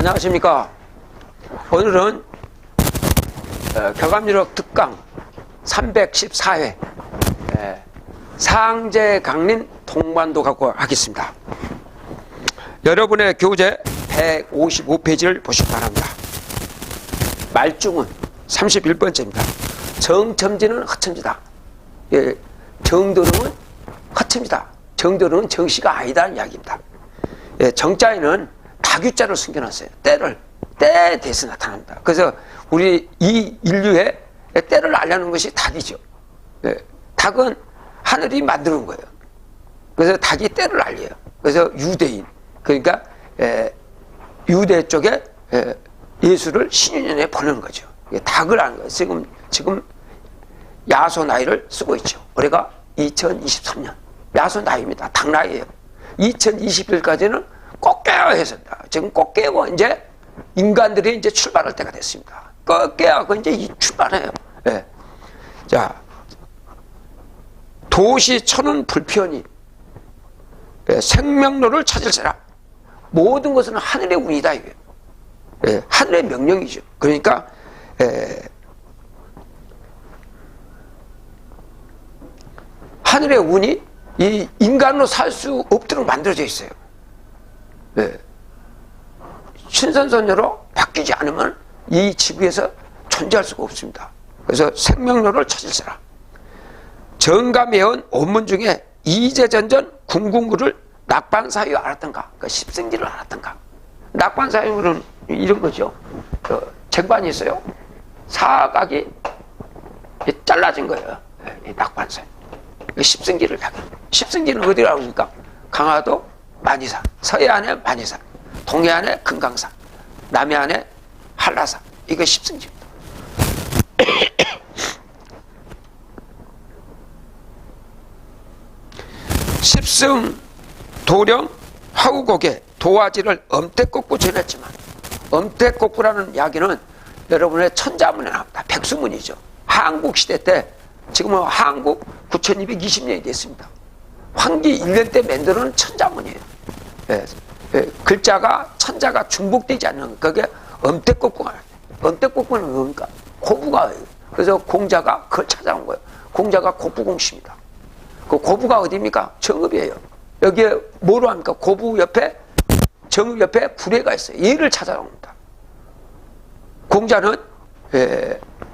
안녕하십니까. 오늘은 교감유력 특강 314회 상제 강린 동반도 갖고 하겠습니다. 여러분의 교재 155페이지를 보시기 바랍니다. 말중은 31번째입니다. 정첨지는 허첨지다. 정도령은 허첨지다. 정도령은 정시가 아니다는 이야기입니다. 정자에는 다규자를 숨겨놨어요. 때에 대해서 나타납니다. 그래서 우리 이 인류의 때를 알려는 것이 닭이죠. 닭은 하늘이 만드는 거예요. 그래서 닭이 때를 알려요. 그래서 유대인, 그러니까 유대 쪽에 예수를 신유년에 보내는 거죠. 닭을 아는 거예요. 지금 야소 나이를 쓰고 있죠. 올해가 2023년. 야소 나이입니다. 닭 나이예요. 2021까지는 꼭 깨야 했습니다. 지금 꼭 깨고 이제 인간들이 이제 출발할 때가 됐습니다. 꼭 깨고 이제 출발해요. 예. 자, 도시 천은 불편이 생명로를 찾을세라. 모든 것은 하늘의 운이다 이게. 하늘의 명령이죠. 그러니까 하늘의 운이 이 인간으로 살 수 없도록 만들어져 있어요. 신선선녀로 바뀌지 않으면 이 지구에서 존재할 수가 없습니다. 그래서 생명로를 찾을세라. 정감해온 원문 중에 이제전전 궁궁구를 낙반사유 알았던가, 그러니까 십승지를 알았던가. 낙반사유는 이런 거죠. 쟁반이 있어요. 사각이 잘라진 거예요. 낙반사유. 십승지를 가게. 십승지는 어디라고 합니까? 강화도 만이산, 서해안에 만이산, 동해안에 금강산, 남해안에 한라산. 이거 십승지입니다. 십승 도령 화우곡에 도화지를 엄태꺾고 전했지만, 엄태꺾고라는 이야기는 여러분의 천자문에 나옵니다. 백수문이죠. 한국시대 때, 지금은 한국 9220년이 됐습니다. 황기 1년 때 만드는 천자문이에요. 글자가 천자가 중복되지 않는, 그게 엄태꺾고가. 엄태꺾고는 뭡니까? 고부가. 그래서 공자가 그걸 찾아온 거예요. 공자가 고부공시입니다. 그 고부가 어디입니까? 정읍이에요. 여기에 뭐로 합니까? 고부 옆에, 정읍 옆에 구례가 있어요. 얘를 찾아옵니다. 공자는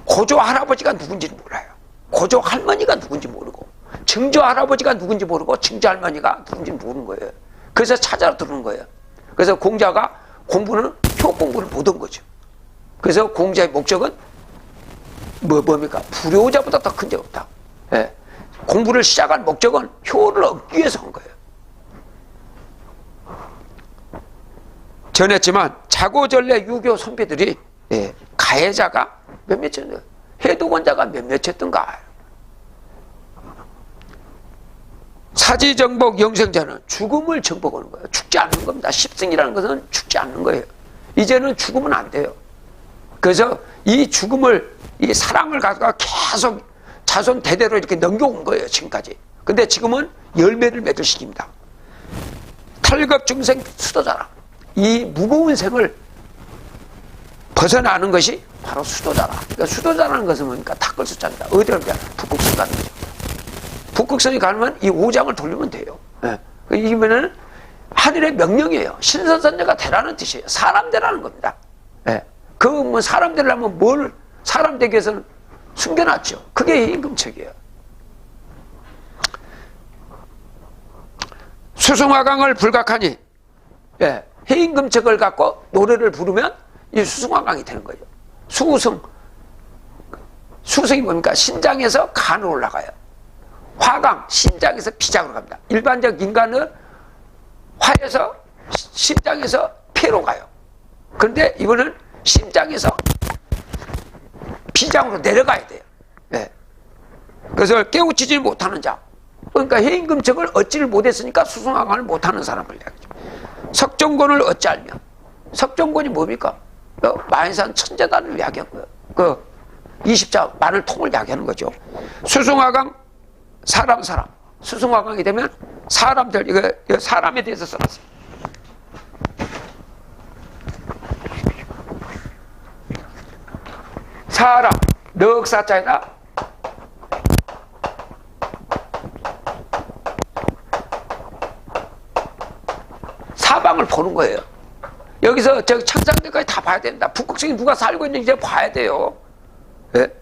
고조 할아버지가 누군지는 몰라요. 고조 할머니가 누군지 모르고, 증조 할아버지가 누군지 모르고, 증조 할머니가 누군지 모르는 거예요. 그래서 찾아 들어오는 거예요. 그래서 공자가 공부는 효 공부를 못한 거죠. 그래서 공자의 목적은 뭡니까? 불효자보다 더 큰 적 없다. 공부를 시작한 목적은 효를 얻기 위해서 한 거예요. 전했지만 자고전래 유교 선배들이 가해자가 몇몇이었나요? 해독원자가 몇몇이었던가. 사지정복 영생자는 죽음을 정복하는 거예요. 죽지 않는 겁니다. 십승이라는 것은 죽지 않는 거예요. 이제는 죽으면 안 돼요. 그래서 이 죽음을, 이 사랑을 가져가 계속 자손 대대로 이렇게 넘겨온 거예요. 지금까지. 근데 지금은 열매를 맺을 시기입니다. 탈겁중생 수도자라. 이 무거운 생을 벗어나는 것이 바로 수도자라. 그러니까 수도자라는 것은 뭡니까? 닦을 숫자입니다. 어디를 가면 북극성 가는 거죠. 북극성에 가면 이 5장을 돌리면 돼요. 이면은 하늘의 명령이에요. 신선선녀가 되라는 뜻이에요. 사람 되라는 겁니다. 그 뭐 사람 되려면 뭘 사람 되기 위해서는 숨겨놨죠. 그게 임금책이에요. 수승화강을 불각하니, 해임금책을 갖고 노래를 부르면 이 수승화강이 되는 거예요. 수승이 뭡니까? 신장에서 간으로 올라가요. 화강, 신장에서 피장으로 갑니다. 일반적 인간은 화에서, 심장에서 폐로 가요. 그런데 이거는 심장에서 피장으로 내려가야 돼요. 그래서 깨우치지 못하는 자. 그러니까 해임금책을 얻지를 못했으니까 수승화강을 못하는 사람을 이야기죠. 석정권을 얻지 알며. 석정권이 뭡니까? 만산 천재단을 이야기한 거예요. 그 20자 마늘통을 이야기하는 거죠. 수승화강, 사람. 수승화강이 되면 사람들, 이거 사람에 대해서 써놨어요. 사람, 넉사자에다 사방을 보는 거예요. 여기서 저 천상계까지 다 봐야 된다. 북극성에 누가 살고 있는지 이제 봐야 돼요. 예?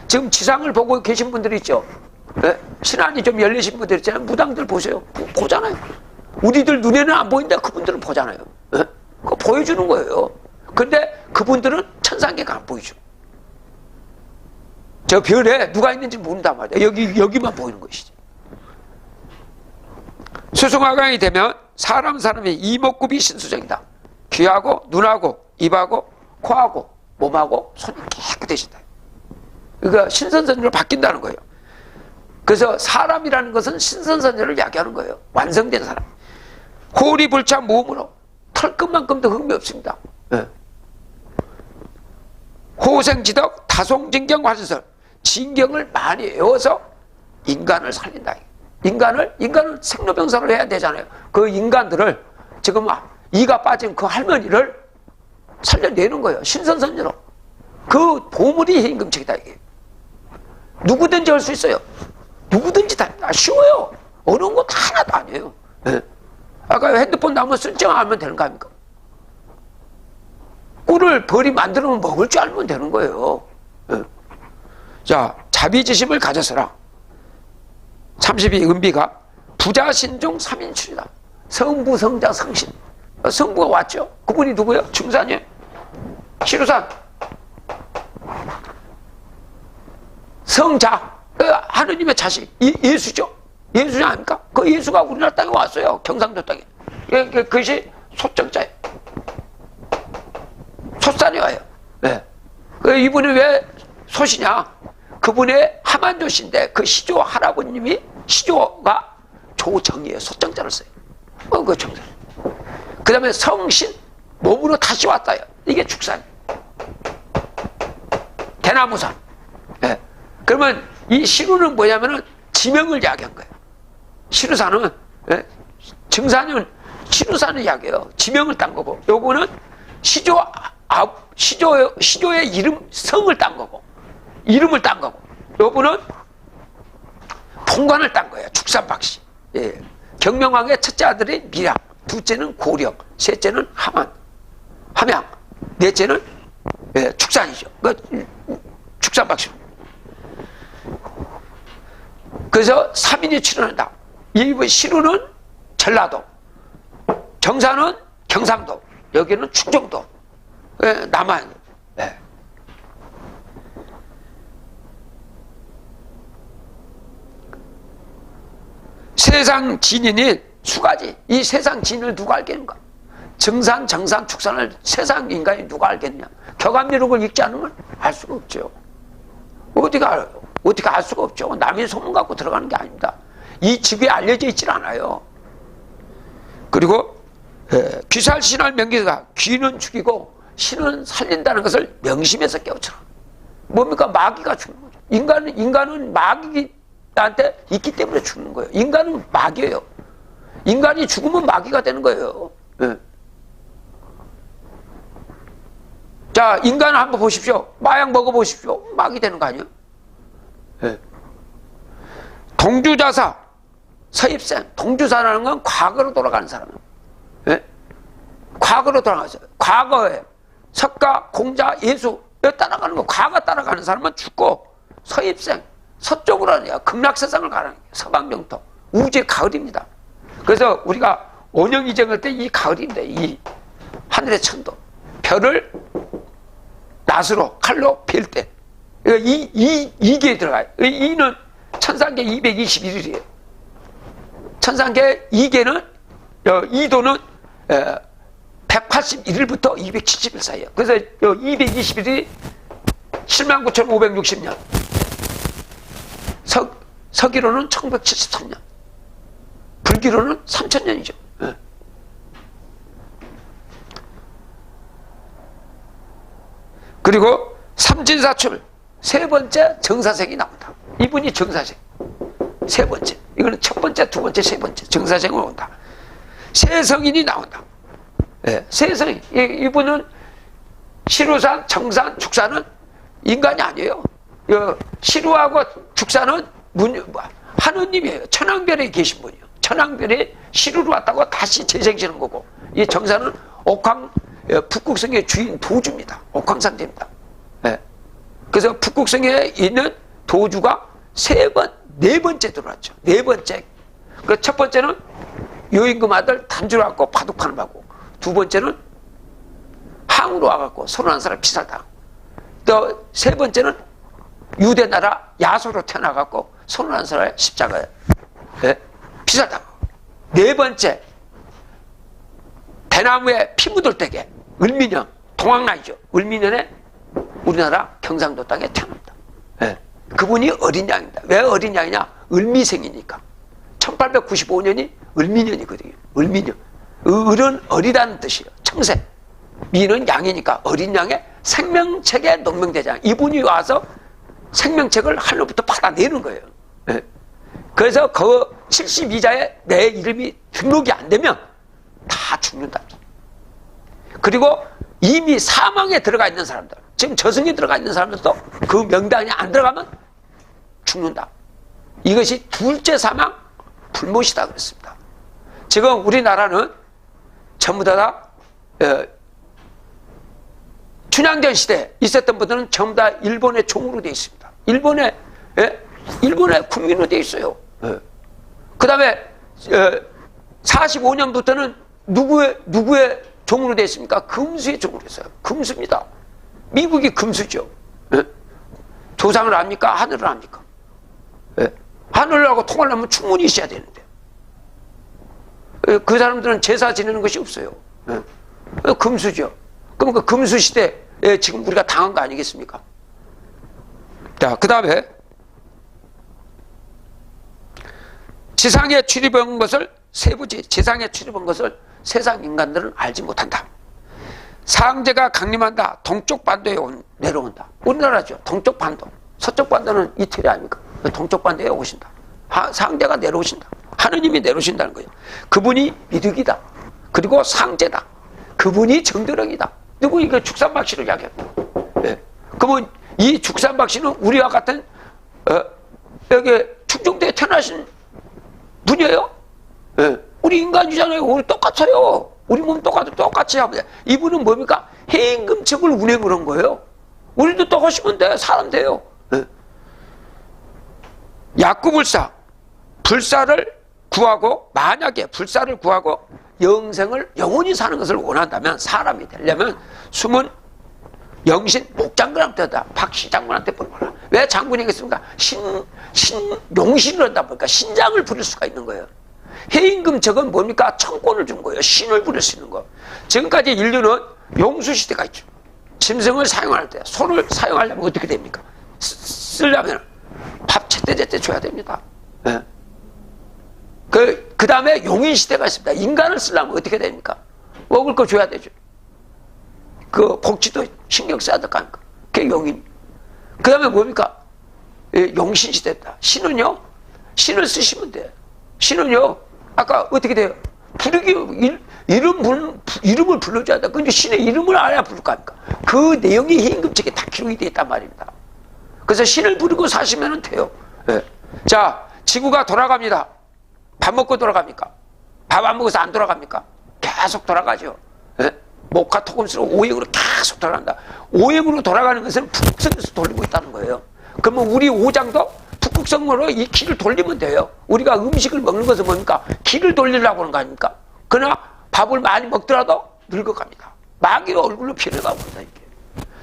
지금 지상을 보고 계신 분들이 있죠. 예? 신안이 좀 열리신 분들 있잖아요. 무당들 보세요. 보잖아요. 우리들 눈에는 안 보이는데 그분들은 보잖아요. 예? 그거 보여주는 거예요. 근데 그분들은 천상계가 안 보이죠. 저 별에 누가 있는지 모른단 말이야. 여기만 보이는 것이지. 수승화강이 되면 사람이 이목구비 신수정이다. 귀하고 눈하고 입하고 코하고 몸하고 손이 깨끗해진다. 그러니까 신선선율로 바뀐다는 거예요. 그래서 사람이라는 것은 신선선율을 야기하는 거예요. 완성된 사람. 호리 불참 무음으로 털끝만큼도 흠이 없습니다. 네. 호생지덕 다송진경 화신설 진경을 많이 외워서 인간을 살린다. 인간은 생로병사를 해야 되잖아요. 그 인간들을 지금 이가 빠진 그 할머니를 살려내는 거예요. 신선선율로. 그 보물이 임금책이다 이게. 누구든지 할 수 있어요. 누구든지 다 쉬워요. 어려운 거 하나도 아니에요. 네. 아까 핸드폰 나오면 설정 하면 되는 거 아닙니까? 꿀을 벌이 만들면 먹을 줄 알면 되는 거예요. 네. 자, 자비지심을 가져서라. 32 은비가 부자신중 3인출이다. 성부, 성자, 성신. 성부가 왔죠. 그분이 누구예요? 중산이에요. 시루산. 성자. 하느님의 자식. 예수죠. 예수지 아닙니까? 그 예수가 우리나라 땅에 왔어요. 경상도 땅에. 그것이 소정자예요. 소산이 와요. 네. 이분이 왜 소시냐? 그분의 하만조씨인데 그 시조 할아버님이 시조가 조정이에요. 소정자를 써요. 그 정상. 그 다음에 성신 몸으로 다시 왔다요. 이게 축산. 대나무산. 네. 그러면 이 시루는 뭐냐면은 지명을 이야기한 거예요. 시루산은 네? 증산은 시루산을 이야기해요. 지명을 딴 거고 요거는 시조의 이름 성을 딴 거고 이름을 딴 거고 요거는 통관을 딴 거예요. 축산박씨. 예. 경명왕의 첫째 아들이 미랑, 둘째는 고령, 셋째는 함양, 넷째는 예, 축산이죠. 축산박씨. 그래서 3인이 출연한다. 이 시루는 전라도, 정사는 경상도, 여기는 충청도, 예, 남한. 예. 세상 진인이 수가지. 이 세상 진을 누가 알겠는가? 정산, 정산, 축산을 세상 인간이 누가 알겠냐? 격암미록을 읽지 않으면 알 수가 없죠. 어디가 알아요? 어떻게 알 수가 없죠. 남의 소문 갖고 들어가는 게 아닙니다. 이 지구에 알려져 있질 않아요. 그리고 귀살신할 명기가 귀는 죽이고 신은 살린다는 것을 명심해서 깨우쳐라. 뭡니까? 마귀가 죽는 거죠. 인간은 마귀한테 있기 때문에 죽는 거예요. 인간은 마귀예요. 인간이 죽으면 마귀가 되는 거예요. 네. 자, 인간을 한번 보십시오. 마약 먹어보십시오. 마귀 되는 거 아니에요? 네. 동주자사, 서입생. 동주사라는 건 과거로 돌아가는 사람이에요. 네? 과거로 돌아가세요. 과거에 석가, 공자, 예수 따라가는 거. 과거 따라가는 사람은 죽고 서입생, 서쪽으로 하냐 극락세상을 가는 서방정토, 우주의 가을입니다. 그래서 우리가 원형이정할 때 이 가을인데 이 하늘의 천도 별을 낫으로 칼로 벨 때 이게 들어가요. 이는 천상계 221일이에요. 천상계 2계는 이도는 181일부터 270일 사이에요. 그래서 221일이 79,560년. 서기로는 1973년. 불기로는 3000년이죠. 네. 그리고 삼진사출 세 번째 정사생이 나온다. 이분이 정사생. 세 번째. 이거는 첫 번째, 두 번째, 세 번째. 정사생으로 온다. 세성인이 나온다. 네. 세성인. 이분은 시루산, 정산, 축산은 인간이 아니에요. 시루하고 죽사는 하느님이에요. 천왕별에 계신 분이에요. 천왕별에 시루로 왔다고 다시 재생시는 거고, 이 정사는 북극성의 주인 도주입니다. 옥황상제입니다. 네. 그래서 북극성에 있는 도주가 네 번째 들어왔죠. 네 번째. 그 첫 번째는 요임금 아들 단주로 왔고 바둑판을 하고, 두 번째는 항으로 와갖고 31살 피살당하고, 또 세 번째는 유대나라 야소로 태어나갖고 31살 십자가에 피살당하고, 네 번째 대나무에 피 묻을 때게 을민년, 동학나이죠. 을민년에 우리나라 경상도 땅에 태어납니다. 그분이 어린 양입니다. 왜 어린 양이냐? 을미생이니까. 1895년이 을미년이거든요. 을미년. 을은 어리다는 뜻이에요. 청생. 미는 양이니까 어린 양의 생명책의 농명대장. 이분이 와서 생명책을 하늘로부터 받아내는 거예요. 그래서 그 72자에 내 이름이 등록이 안 되면 다 죽는다. 그리고 이미 사망에 들어가 있는 사람들, 지금 저승에 들어가 있는 사람들도 그 명단에 안 들어가면 죽는다. 이것이 둘째 사망, 불못이다 그랬습니다. 지금 우리나라는 전부 다 춘향전 시대에 있었던 분들은 전부 다 일본의 종으로 되어 있습니다. 일본의 국민으로 되어 있어요. 그 다음에 45년부터는 누구의 종으로 되어 있습니까? 금수의 종으로 했어요. 금수입니다. 미국이 금수죠. 조상을 압니까? 하늘을 압니까? 하늘하고 통하려면 충분히 있어야 되는데, 그 사람들은 제사 지내는 것이 없어요. 금수죠. 그럼 그 금수 시대에 지금 우리가 당한 거 아니겠습니까? 자, 그 다음에 지상에 출입한 것을 세부지, 지상에 출입한 것을 세상 인간들은 알지 못한다. 상제가 강림한다. 동쪽 반도에 내려온다. 우리나라죠. 동쪽 반도. 서쪽 반도는 이태리 아닙니까? 동쪽 반도에 오신다. 상제가 내려오신다. 하느님이 내려오신다는 거예요. 그분이 미륵이다. 그리고 상제다. 그분이 정드렁이다. 누구 이거 죽산박씨를 이야기합니다. 그러면 이 죽산박씨는 우리와 같은 여기 충청도에 태어나신 분이에요. 우리 인간이잖아요. 우리 똑같아요. 우리 몸 똑같이 하면 돼. 이분은 뭡니까? 해임금책을 운행을 한 거예요. 우리도 또 하시면 돼. 사람 돼요. 약구불사, 불사를 구하고, 만약에 불사를 구하고 영생을 영원히 사는 것을 원한다면, 사람이 되려면 숨은 영신 목장군한테 다 박씨장군한테 물어보라. 왜 장군이겠습니까? 용신을 한다 보니까 신장을 부릴 수가 있는 거예요. 해임금책은 뭡니까? 청권을 준 거예요. 신을 부릴 수 있는 거. 지금까지 인류는 용수시대가 있죠. 짐승을 사용할 때, 손을 사용하려면 어떻게 됩니까? 쓰려면 밥 제때제때 줘야 됩니다. 그 다음에 용인시대가 있습니다. 인간을 쓰려면 어떻게 됩니까? 먹을 거 줘야 되죠. 그 복지도 신경 써야 될 거 아닙니까? 그게 용인. 그 다음에 뭡니까? 용신시대다. 신은요? 신을 쓰시면 돼요. 신은요? 아까 어떻게 돼요? 이름을 불러줘야 돼. 근데 신의 이름을 알아야 부를 거 아닙니까? 그 내용이 해임금책에 다 기록이 되어 있단 말입니다. 그래서 신을 부르고 사시면 돼요. 자, 지구가 돌아갑니다. 밥 먹고 돌아갑니까? 밥 안 먹어서 안 돌아갑니까? 계속 돌아가죠. 목화 토금수로 오행으로 계속 돌아간다. 오행으로 돌아가는 것은 북극성에서 돌리고 있다는 거예요. 그러면 우리 오장도 북극성으로 이 기를 돌리면 돼요. 우리가 음식을 먹는 것은 뭡니까? 기를 돌리려고 하는 거 아닙니까? 그러나 밥을 많이 먹더라도 늙어갑니다. 마귀가 얼굴로 변해가고 있다.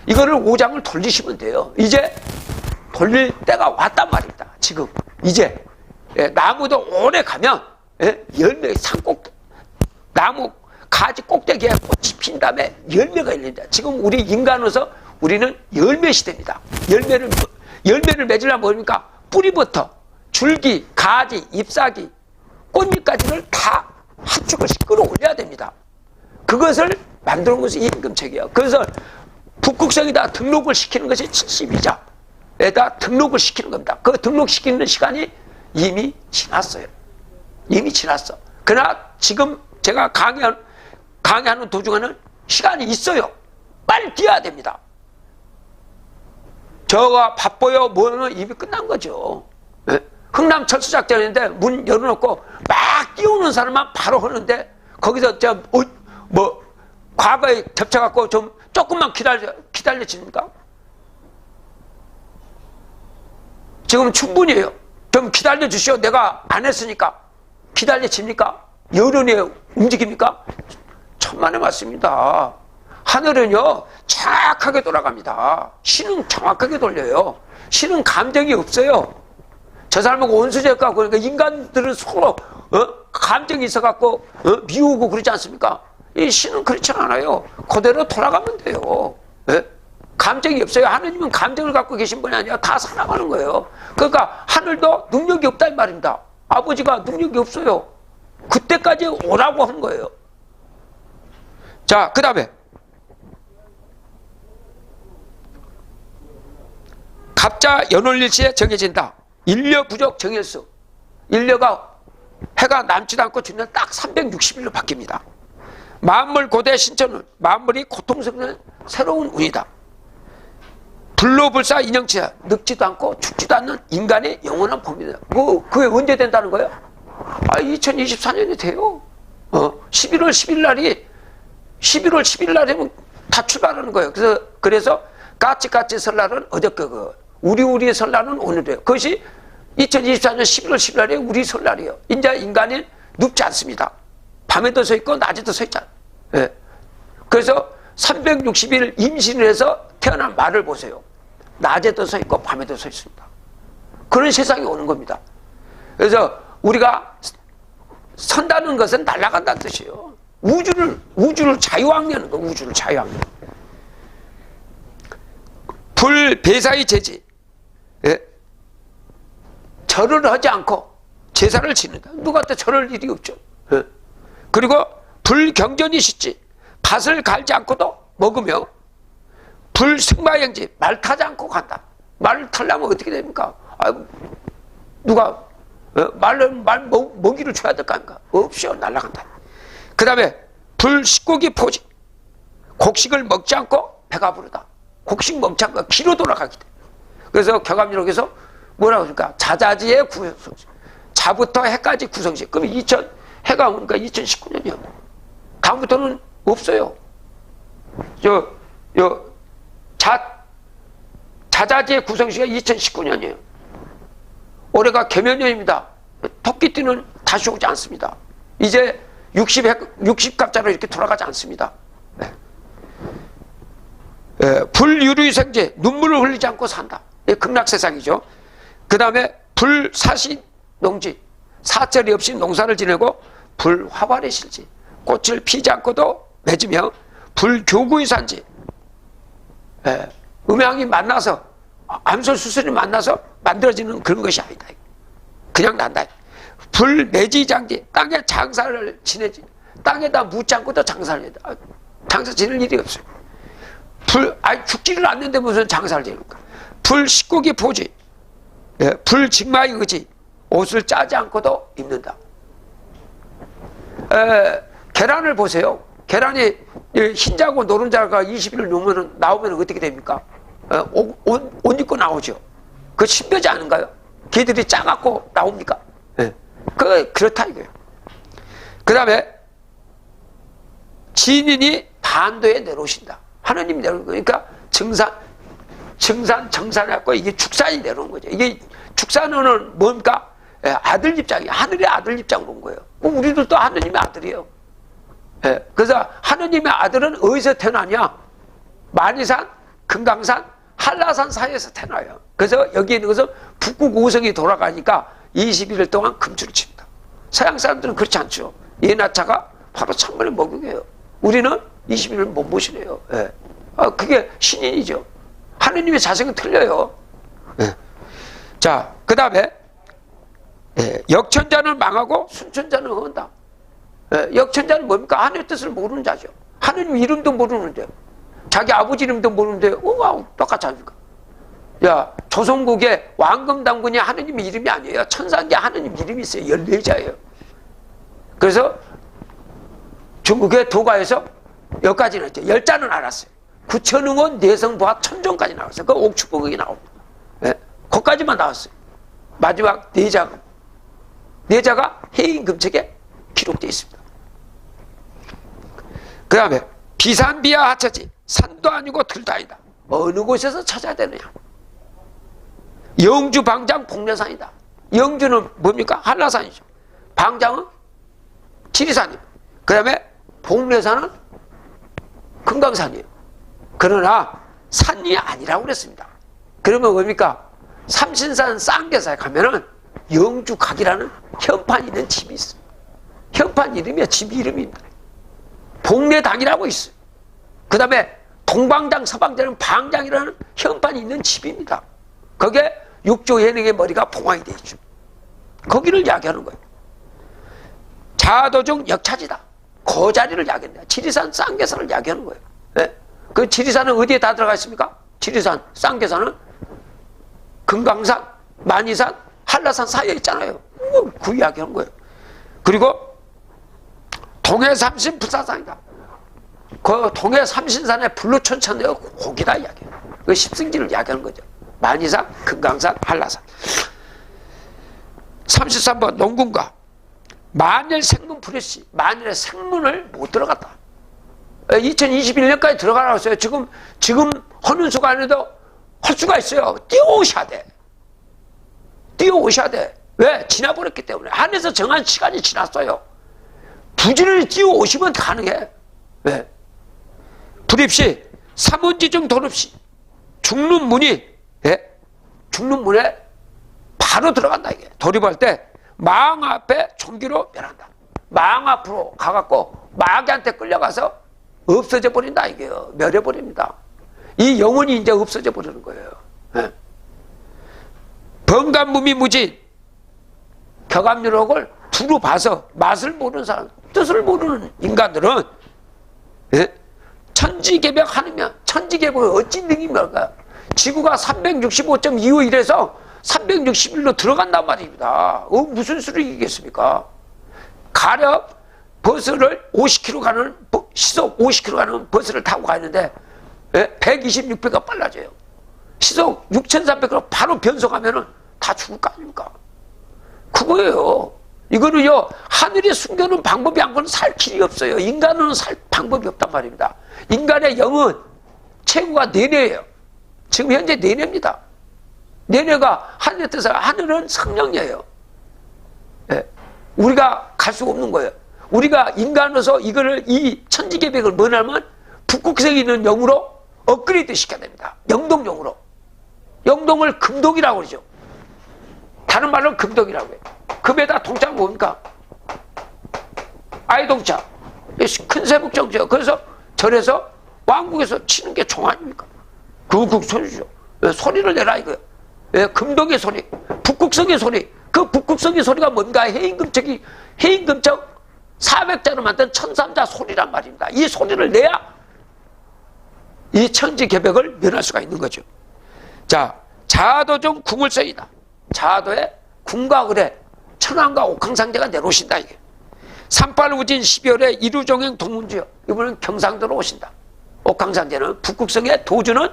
이거를 오장을 돌리시면 돼요. 이제 돌릴 때가 왔단 말입니다. 지금 이제 나무도 오래 가면 열매 나무 가지 꼭대기에 꽃이 핀 다음에 열매가 열린다. 지금 우리 인간으로서 우리는 열매 시대입니다. 열매를 맺으려면 뭡니까? 뿌리부터 줄기, 가지, 잎사귀, 꽃잎까지를 다 한 축을씩 끌어올려야 됩니다. 그것을 만드는 것이 임금책이에요. 그래서 북극성에다 등록을 시키는 것이 72자에다 등록을 시키는 겁니다. 그 등록시키는 시간이 이미 지났어요. 이미 지났어. 그러나 지금 제가 강의하는 도중에는 시간이 있어요. 빨리 뛰어야 됩니다. 저가 바빠요 뭐는 입이 끝난 거죠. 예? 흥남 철수작전인데 문 열어놓고 막 뛰어오는 사람만 바로 하는데 거기서 뭐 과거에 겹쳐갖고 좀 조금만 기다려집니까? 지금 충분히요. 좀 기다려주시오. 내가 안 했으니까. 기다려집니까? 여론이 움직입니까? 천만에 맞습니다. 하늘은요 정확하게 돌아갑니다. 신은 정확하게 돌려요. 신은 감정이 없어요. 저 사람하고 원수적하고 그러니까 인간들은 서로 감정이 있어갖고 미우고 그러지 않습니까? 이 신은 그렇지 않아요. 그대로 돌아가면 돼요. 예? 감정이 없어요. 하느님은 감정을 갖고 계신 분이 아니라 다 살아가는 거예요. 그러니까 하늘도 능력이 없다 이 말입니다. 아버지가 능력이 없어요. 그때까지 오라고 한 거예요. 자, 그 다음에 갑자 연월일시에 정해진다. 인려 부족 정일수. 인려가 해가 남지도 않고 주면 딱 360일로 바뀝니다. 만물 고대 신천운. 만물이 고통스러운 새로운 운이다. 불로불사 인형치야. 늙지도 않고 죽지도 않는 인간의 영원한 범위다. 그게 언제 된다는 거예요? 2024년이 돼요. 11월 10일 날이면 다 출발하는 거예요. 그래서 까치까치 설날은 어저께 우리 설날은 오늘이에요. 그것이 2024년 11월 10일 날이 우리 설날이에요. 이제 인간이 눕지 않습니다. 밤에도 서 있고 낮에도 서 있잖아요. 예. 그래서 360일 임신을 해서 태어난 말을 보세요. 낮에도 서 있고 밤에도 서 있습니다. 그런 세상이 오는 겁니다. 그래서 우리가 선다는 것은 날아간다는 뜻이에요. 우주를 자유항리하는 거예요. 우주를 자유항리. 불배사의 제지. 예? 절을 하지 않고 제사를 지는다. 누가 또 절할 일이 없죠. 예? 그리고 불경전이 쉽지. 밭을 갈지 않고도 먹으며 불승마행지. 말 타지 않고 간다. 말을 타려면 어떻게 됩니까? 누가 먹이를 줘야 될 거 아닙니까? 없이요. 날아간다. 그 다음에 불식고기 포지. 곡식을 먹지 않고 배가 부르다. 곡식 먹지 않고 기로 돌아가기 돼. 그래서 격암유록에서 뭐라고 그러니까 자자지의 구성식. 자부터 해까지 구성식. 그럼 해가 오니까 2019년이요. 다음부터는 없어요. 자자지의 구성식이 2019년이에요. 올해가 개면년입니다. 토끼띠는 다시 오지 않습니다. 이제 60갑자로 이렇게 돌아가지 않습니다. 네. 불유류생제, 눈물을 흘리지 않고 산다. 극락세상이죠. 그 다음에 불사시농지, 사철이 없이 농사를 지내고 불화발의 실지, 꽃을 피지 않고도 맺으며 불교구의 산지, 음양이 만나서 암술수술이 만나서 만들어지는 그런 것이 아니다. 그냥 난다. 불매지장지, 땅에 장사를 지내지. 땅에다 묻지 않고도 장사를 해야 돼. 장사 지낼 일이 없어요. 죽지를 않는데 무슨 장사를 지냅니까? 불식고기 포지, 불직마의 의지, 옷을 짜지 않고도 입는다. 계란을 보세요. 계란이 흰자고 노른자가 20일 나오면 어떻게 됩니까? 옷 입고 나오죠. 그거 신묘지 않은가요? 걔들이 짜갖고 나옵니까? 그렇다 이거예요. 그 다음에 진인이 반도에 내려오신다. 하느님이 내려오는 거니까 정산해갖고 이게 축산이 내려오는 거죠. 이게 축산은 뭡니까? 아들 입장이에요. 하늘의 아들 입장으로 온 거예요. 우리들도 하느님의 아들이에요. 그래서 하느님의 아들은 어디서 태어나냐? 만이산, 금강산, 한라산 사이에서 태어나요. 그래서 여기 있는 것은 북극 우성이 돌아가니까 21일 동안 금주를 칩니다. 서양 사람들은 그렇지 않죠. 예나차가 바로 창문에 먹이게요. 우리는 21일 못 모시네요. 그게 신인이죠. 하느님의 자성은 틀려요. 자, 그 다음에 역천자는 망하고 순천자는 헌다. 역천자는 뭡니까? 하늘의 뜻을 모르는 자죠. 하느님 이름도 모르는데, 자기 아버지 이름도 모르는데 똑같지 않습니까? 조선국의 왕금당군이 하느님 이름이 아니에요. 천상계 하느님 이름이 있어요. 14자예요. 그래서 중국의 도가에서 여기까지는 했죠. 10자는 알았어요. 구천응원 내성부하 천정까지 나왔어요. 그 옥축보극이 나옵니다. 예? 거기까지만 나왔어요. 마지막 내자가 해인금책에 기록되어 있습니다. 그 다음에 비산비야 하차지 산도 아니고 들도 아니다. 어느 곳에서 찾아야 되느냐. 영주 방장 복례산이다. 영주는 뭡니까? 한라산이죠. 방장은 지리산이에요. 그 다음에 복례산은 금강산이에요. 그러나 산이 아니라고 그랬습니다. 그러면 뭡니까? 삼신산 쌍계사에 가면은 영주각이라는 현판 있는 집이 있어요. 현판 이름이야. 집 이름입니다. 복례당이라고 있어요. 그 다음에 동방장 서방장은 방장이라는 현판이 있는 집입니다. 거기에 육조 예능의 머리가 봉황이 되어 있죠. 거기를 야기하는 거예요. 자도중 역차지다. 그 자리를 야기한다. 지리산 쌍계산을 야기하는 거예요. 네? 그 지리산은 어디에 다 들어가 있습니까? 지리산 쌍계산은 금강산, 만이산, 한라산 사이에 있잖아요. 그 이야기하는 거예요. 그리고 동해삼신 불사산이다. 그 동해삼신산의 불로천천대가 거기다 이야기해요. 그 십승지를 이야기하는 거죠. 만이산, 금강산, 한라산. 33번 농군가. 만일 생문 불했시. 만일에 생문을 못 들어갔다. 2021년까지 들어가라고 했어요. 지금 하는 수가 아니라도 할 수가 있어요. 뛰어오셔야 돼. 뛰어오셔야 돼. 왜? 지나버렸기 때문에. 안에서 정한 시간이 지났어요. 부지런히 뛰어오시면 가능해. 왜? 불입시, 삼원지중 돌입시, 죽는 문이, 예? 죽는 문에 바로 들어간다, 이게. 돌입할 때, 망 앞에 총기로 멸한다. 망 앞으로 가갖고, 마귀한테 끌려가서 없어져 버린다, 이게요. 멸해버립니다. 이 영혼이 이제 없어져 버리는 거예요. 예? 번간무미 무진, 격암유록을 두루 봐서 맛을 모르는 사람, 뜻을 모르는 인간들은, 예? 천지개벽 하느냐, 천지개벽이 어찌 능입니까? 지구가 365.251에서 361로 들어간단 말입니다. 무슨 수를 이기겠습니까? 가령 버스를 50km 가는, 시속 50km 가는 버스를 타고 가는데, 예? 126배가 빨라져요. 시속 6,300km 바로 변속하면은 다 죽을 거 아닙니까? 그거예요. 이거는요, 하늘이 숨겨놓은 방법이 안 거는 살 길이 없어요. 인간은 살 방법이 없단 말입니다. 인간의 영은 체구가 4뇌예요. 지금 현재 4뇌입니다. 4뇌가 하늘의 뜻을, 하늘은 성령이에요. 예. 우리가 갈 수가 없는 거예요. 우리가 인간으로서 이 천지개벽을 뭐냐면 북극성에 있는 영으로 업그레이드 시켜야 됩니다. 영동용으로. 영동을 금동이라고 그러죠. 다른 말로 금동이라고 해요. 금에다 동자가 뭡니까? 아이동자. 큰 세북정죠. 그래서 절에서 왕국에서 치는 게 총 아닙니까? 그 소리죠. 소리를 내라 이거예요. 금동의 소리, 북극성의 소리. 그 북극성의 소리가 뭔가? 해인금척 400자로 만든 천삼자 소리란 말입니다. 이 소리를 내야 이 천지개벽을 면할 수가 있는 거죠. 자, 자도중 궁을서이다. 자도에 궁과 을에 천왕과 옥황상제가 내려오신다 이게. 38우진 12월에 이루종행 동문주요. 이분은 경상도로 오신다. 옥황상제는 북극성의 도주는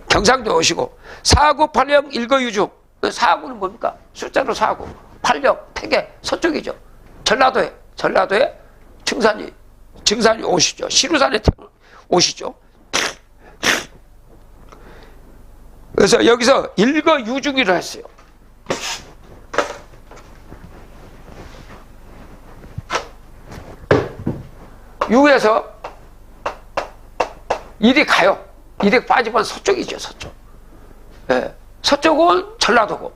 경상도에 오시고, 4구 8령 일거유중. 4구는 뭡니까? 숫자로 4구. 8령 태계 서쪽이죠. 전라도에 증산이 오시죠. 시루산에 오시죠. 그래서 여기서 일거유중이라 했어요. 유에서 일이 가요. 일이 빠지면 서쪽이죠, 서쪽. 예. 서쪽은 전라도고,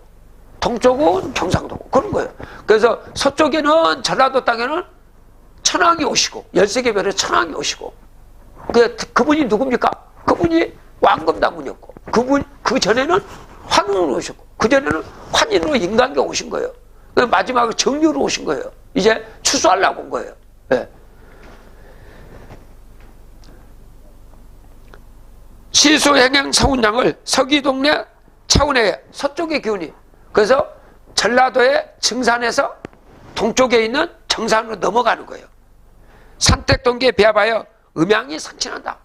동쪽은 경상도고, 그런 거예요. 그래서 서쪽에는, 전라도 땅에는 천왕이 오시고, 13개별의 천왕이 오시고, 그분이 누굽니까? 그분이 왕검당군이었고, 그 전에는 환웅으로 오셨고, 그 전에는 환인으로 인간계 오신 거예요. 마지막에 정유로 오신 거예요. 이제 추수하려고 온 거예요. 예. 시수행행 서운양을 서기동네 차운의 서쪽의 기운이, 그래서 전라도의 증산에서 동쪽에 있는 정산으로 넘어가는 거예요. 산택동기에 비합하여 음양이 상친한다.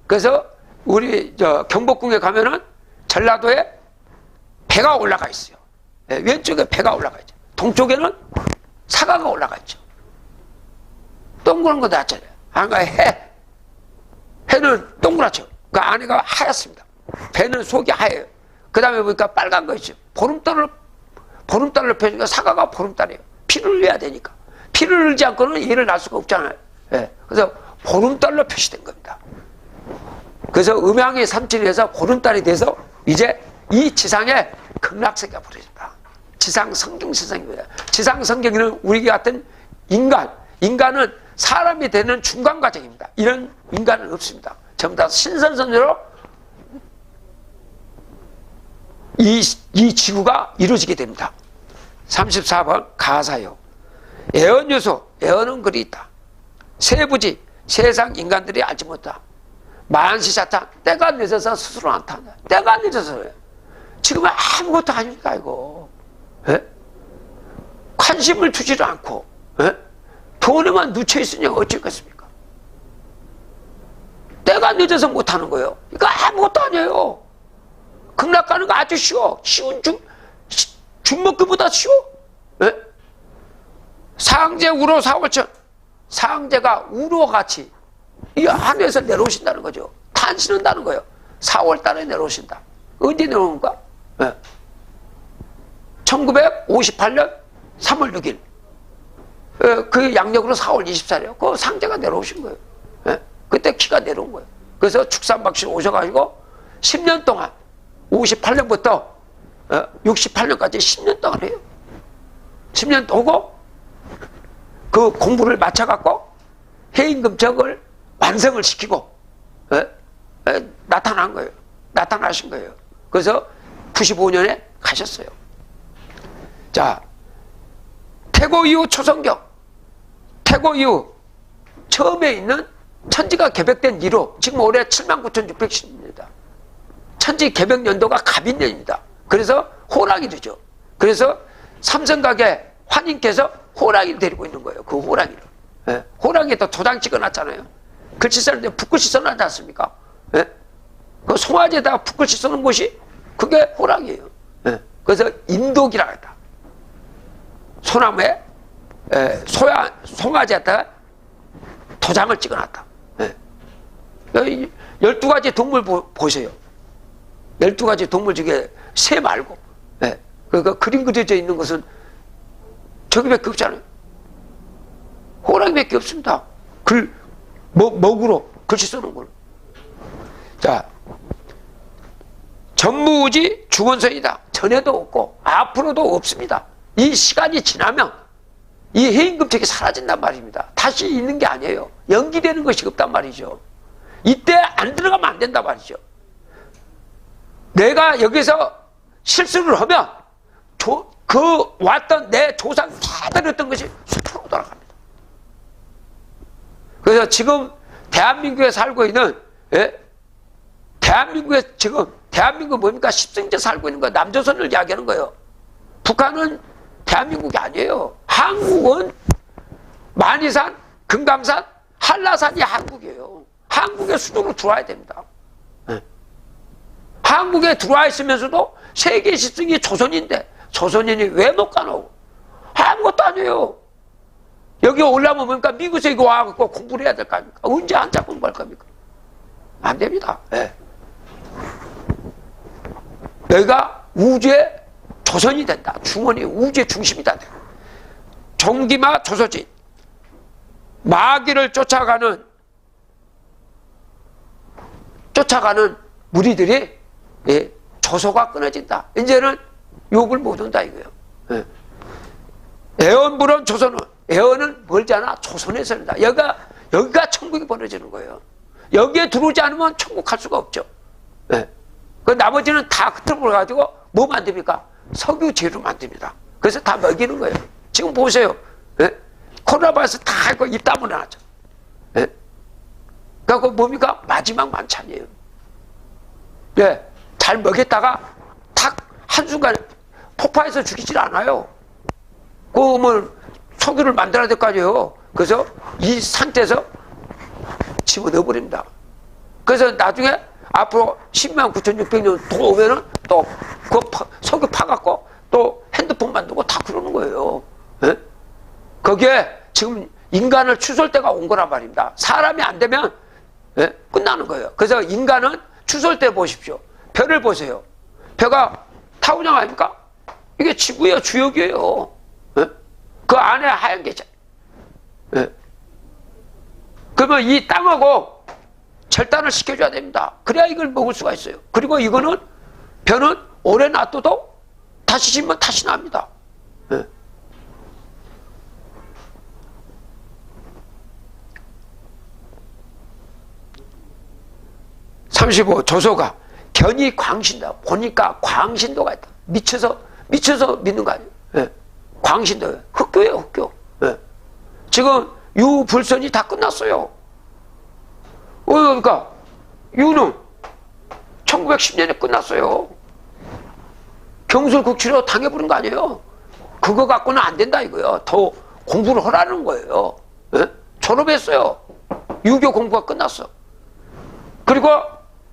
그래서 우리 경복궁에 가면은 전라도에 배가 올라가 있어요. 예, 왼쪽에 배가 올라가 있죠. 동쪽에는 사과가 올라가 있죠. 동그란 거 낫잖아요. 안가에 해는 동그랗죠. 그 안에가 하얗습니다. 배는 속이 하얘요. 그 다음에 보니까 빨간 거 있죠. 보름달을 펴니까 사과가 보름달이에요. 피를 흘려야 되니까. 피를 흘리지 않고는 얘를 날 수가 없잖아요. 예, 그래서 보름달로 표시된 겁니다. 그래서 음양의 삼칠이 해서 보름달이 돼서 이제 이 지상에 극락세계가 벌어집니다. 지상성경 세상입니다. 지상성경은 우리 같은 인간은 사람이 되는 중간 과정입니다. 이런 인간은 없습니다. 전부 다 신선선으로 이 지구가 이루어지게 됩니다. 34번 가사요. 애언유소, 애언은 글이 있다. 세부지, 세상 인간들이 알지 못하다. 만시자탄, 때가 늦어서 스스로 안 탄다. 때가 늦어서요. 지금은 아무것도 아니니까 이거. 예? 관심을 두지도 않고 예? 돈에만 묻혀 있으니 어쩌겠습니까? 때가 늦어서 못하는 거예요. 이거 아무것도 아니에요. 극락 가는 거 아주 쉬워. 쉬운 중먹기보다 쉬워. 예? 상제 우로 사월천. 상제가 우로와 같이 이 하늘에서 내려오신다는 거죠. 탄신한다는 거예요. 4월달에 내려오신다. 언제 내려오는가? 예. 1958년 3월 6일. 예, 그 양력으로 4월 24일이에요. 그 상제가 내려오신 거예요. 예. 그때 키가 내려온 거예요. 그래서 축산박씨 오셔가지고 10년 동안 58년부터 68년까지 10년 동안 해요. 10년 오고 그 공부를 마쳐갖고 해임금적을 완성을 시키고 나타난 거예요. 나타나신 거예요. 그래서 95년에 가셨어요. 자, 태고 이후 초성경. 태고 이후 처음에 있는 천지가 개벽된 이후 지금 올해 79,610입니다. 천지 개벽 연도가 갑인년입니다. 그래서 호랑이죠. 그래서 삼성각의 환인께서 호랑이를 데리고 있는 거예요. 그 호랑이를. 예. 호랑이에다 도장 찍어놨잖아요. 글씨 쓰는데 붓글씨 써놨지 않습니까? 예. 그 송아지에다가 붓글씨 쓰는 곳이 그게 호랑이에요. 예. 그래서 인독이라고 했다. 소나무에 송아지에다가 도장을 찍어놨다. 예. 12가지 동물 보세요. 12가지 동물 중에 새 말고 예. 그 그림 그려져 있는 것은 저기밖에 없잖아요. 호랑이밖에 없습니다. 먹으로 글씨 쓰는 걸. 자, 전무우지 중원선이다. 전에도 없고 앞으로도 없습니다. 이 시간이 지나면 이 해임금책이 사라진단 말입니다. 다시 있는 게 아니에요. 연기되는 것이 없단 말이죠. 이때 안 들어가면 안 된단 말이죠. 내가 여기서 실수를 하면 그 왔던 내 조상 다들었던 것이 숲으로 돌아갑니다. 그래서 지금 대한민국에 살고 있는 대한민국 뭡니까? 10승째 살고 있는 거 남조선을 이야기하는 거예요. 북한은 대한민국이 아니에요. 한국은 만이산, 금강산, 한라산이 한국이에요. 한국의 수도로 들어와야 됩니다. 한국에 들어와 있으면서도 세계 10승이 조선인데 조선인이 왜 못 가노? 아무것도 아니에요. 여기 올라오면 뭡니까? 미국에서 이거 와갖고 공부를 해야 될 거 아닙니까? 언제 앉아 공부할 겁니까? 안 됩니다. 네. 여기가 우주의 조선이 된다. 중원이 우주의 중심이 된다. 종기마 조소진. 마귀를 쫓아가는 무리들이 조소가 끊어진다. 이제는 욕을 못 한다 이거예요. 예. 애언불언 조선은 애언은 멀잖아. 조선에 산다. 여기가 천국이 벌어지는 거예요. 여기에 들어오지 않으면 천국 갈 수가 없죠. 예. 그 나머지는 다 흩어버려 가지고 뭐 만듭니까? 석유 재료 만듭니다. 그래서 다 먹이는 거예요. 지금 보세요. 예? 코로나 바이러스 다 이거 입 다물어 놨죠. 예? 그러니까 뭡니까? 마지막 만찬이에요. 예. 잘 먹였다가 탁 한순간에 폭파해서 죽이질 않아요. 뭐 석유를 만들어야 될 거 아니에요. 그래서 이 상태에서 집어넣어버립니다. 그래서 나중에 앞으로 10만 9,600년 더 오면은 또 그 석유 파갖고 또 핸드폰 만들고 다 그러는 거예요. 예? 거기에 지금 인간을 추설 때가 온 거란 말입니다. 사람이 안 되면 예? 끝나는 거예요. 그래서 인간은 추설 때 보십시오. 별을 보세요. 별가 타고냥 아닙니까? 이게 지구의 주역이에요. 예? 그 안에 하얀 게 있잖아요. 예? 그러면 이 땅하고 절단을 시켜줘야 됩니다. 그래야 이걸 먹을 수가 있어요. 그리고 이거는 별은 오래 놔둬도 다시 심으면 다시 납니다. 예. 35. 조소가 견이 광신도. 보니까 광신도가 있다. 미쳐서 믿는 거 아니에요. 예. 광신도예요. 흑교예요, 흑교. 예. 지금 유불선이 다 끝났어요. 그러니까 유는 1910년에 끝났어요. 경술국치로 당해버린 거 아니에요. 그거 갖고는 안 된다 이거예요. 더 공부를 하라는 거예요. 예? 졸업했어요. 유교 공부가 끝났어. 그리고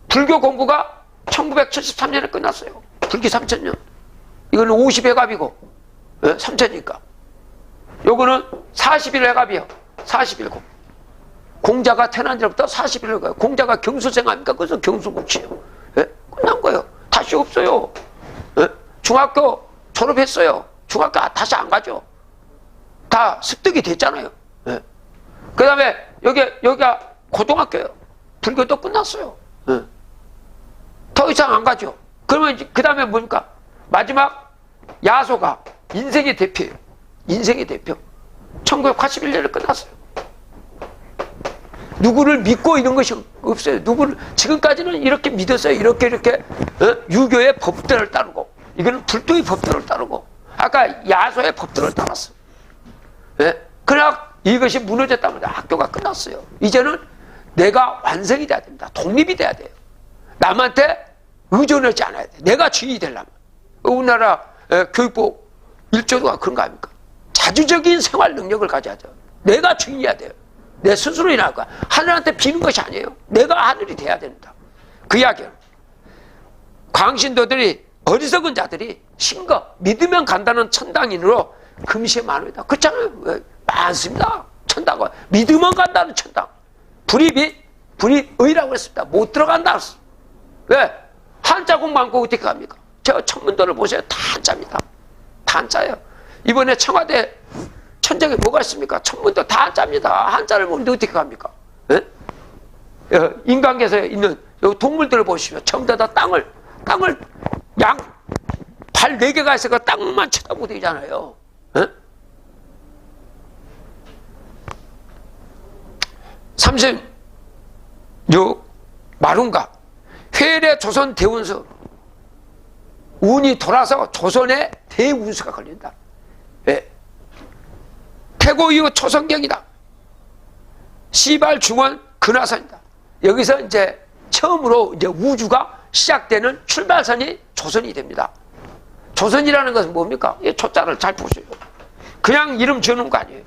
불교 공부가 1973년에 끝났어요. 불교 3000년. 이거는 50회갑이고 3000이니까. 요거는 40일 회갑이에요. 40일 공. 공자가 태어난 지부터 40일 회갑. 공자가 경수생 아닙니까? 그래서 경수국치예요. 예? 끝난 거예요. 다시 없어요. 예? 중학교 졸업했어요. 중학교 다시 안 가죠. 다 습득이 됐잖아요. 예. 그 다음에 여기가 고등학교예요. 불교도 끝났어요. 예. 더 이상 안 가죠. 그러면 그 다음에 뭡니까? 마지막 야소가 인생의 대표예요. 인생의 대표. 1981년에 끝났어요. 누구를 믿고 이런 것이 없어요. 누구를 지금까지는 이렇게 믿었어요. 이렇게 유교의 법들을 따르고 이거는 불교의 법들을 따르고 아까 야소의 법들을 따랐어. 예? 그러나 이것이 무너졌다면 학교가 끝났어요. 이제는 내가 완성이 돼야 됩니다. 독립이 돼야 돼요. 남한테 의존하지 않아야 돼. 내가 주인이 되려면. 우리나라 교육부 1조가 그런 거 아닙니까? 자주적인 생활 능력을 가져야 돼요. 내가 주인이어야 돼요. 내 스스로 일할 거야. 하늘한테 비는 것이 아니에요. 내가 하늘이 돼야 된다. 그 이야기는 광신도들이 어리석은 자들이 신거 믿으면 간다는 천당인으로 금시에 만원이다. 그렇잖아요. 많습니다. 천당은 믿으면 간다는 천당. 불입의라고 그랬습니다. 못 들어간다 그랬어. 왜? 한자국 많고 어떻게 갑니까? 저 천문도를 보세요. 다 한자입니다. 다 한자예요. 이번에 청와대 천장에 뭐가 있습니까? 천문도 다 한자입니다. 한자를 보는데 어떻게 갑니까? 예? 인간계에서 있는 동물들을 보시면 전부 다 땅을 발 4개가 있어서 땅만 쳐다보고 되잖아요. 예? 36. 마룬가 회례 조선 대운수. 운이 돌아서 조선에 대운수가 걸린다. 예. 태고 이후 초성경이다. 시발 중원 근화선이다. 여기서 이제 처음으로 이제 우주가 시작되는 출발선이 조선이 됩니다. 조선이라는 것은 뭡니까? 이 초자를 잘 보세요. 그냥 이름 지어놓은 거 아니에요.